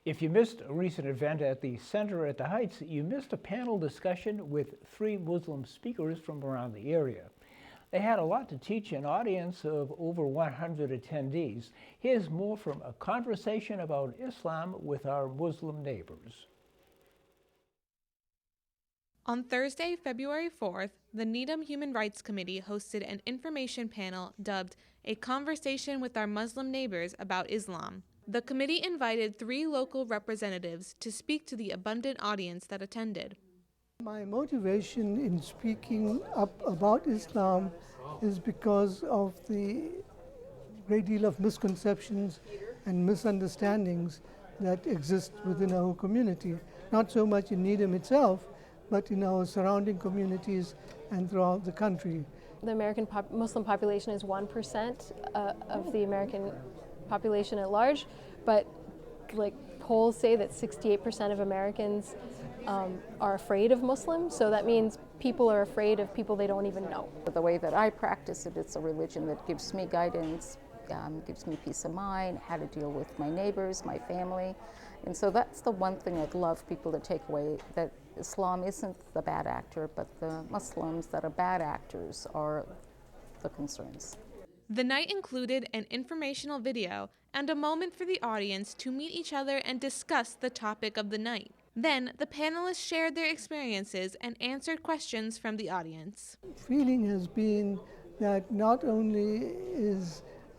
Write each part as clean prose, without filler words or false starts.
If you missed a recent event at the Center at the Heights, you missed a panel discussion with 3 Muslim speakers from around the area. They had a lot to teach an audience of over 100 attendees. Here's more from a conversation about Islam with our Muslim neighbors. On Thursday, February 4th, the Needham Human Rights Committee hosted an information panel dubbed A Conversation with Our Muslim Neighbors About Islam. The committee invited 3 local representatives to speak to the abundant audience that attended. My motivation in speaking up about Islam is because of the great deal of misconceptions and misunderstandings that exist within our community, not so much in Needham itself, but in our surrounding communities and throughout the country. The American Muslim population is 1% of the American population at large, but polls say that 68% of Americans are afraid of Muslims, so that means people are afraid of people they don't even know. The way that I practice it, it's a religion that gives me guidance, gives me peace of mind, how to deal with my neighbors, my family. And so that's the one thing I'd love people to take away, that Islam isn't the bad actor, but the Muslims that are bad actors are the concerns. The night included an informational video and a moment for the audience to meet each other and discuss the topic of the night. Then, the panelists shared their experiences and answered questions from the audience. Feeling has been that not only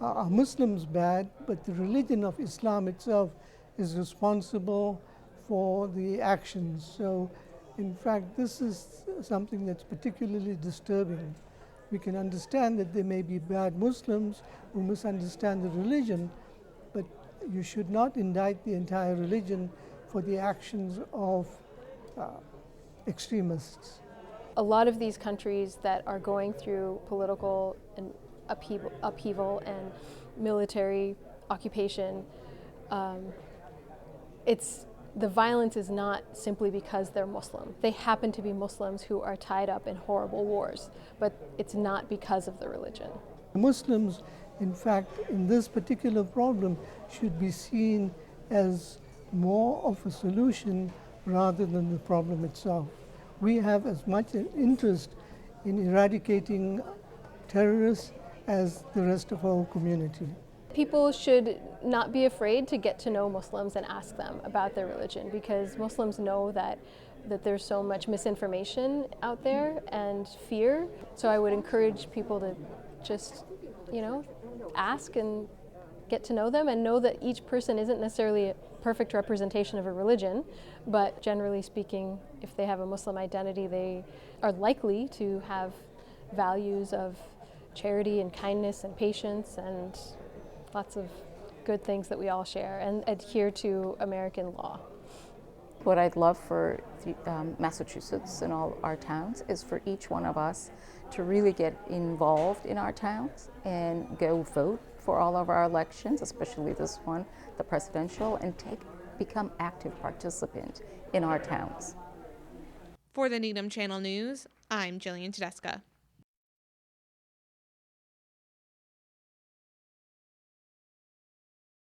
are Muslims bad, but the religion of Islam itself is responsible for the actions. So, in fact, this is something that's particularly disturbing. We can understand that there may be bad Muslims who misunderstand the religion, but you should not indict the entire religion for the actions of extremists. A lot of these countries that are going through political and upheaval and military occupation, the violence is not simply because they're Muslim. They happen to be Muslims who are tied up in horrible wars, but it's not because of the religion. Muslims, in fact, in this particular problem, should be seen as more of a solution rather than the problem itself. We have as much an interest in eradicating terrorists as the rest of our community. People should not be afraid to get to know Muslims and ask them about their religion, because Muslims know that there's so much misinformation out there and fear. So I would encourage people to just, ask and get to know them, and know that each person isn't necessarily a perfect representation of a religion, but generally speaking, if they have a Muslim identity, they are likely to have values of charity and kindness and patience and lots of good things that we all share, and adhere to American law. What I'd love for Massachusetts and all our towns is for each one of us to really get involved in our towns and go vote for all of our elections, especially this one, the presidential, and become active participant in our towns. For the Needham Channel News, I'm Jillian Tedesca.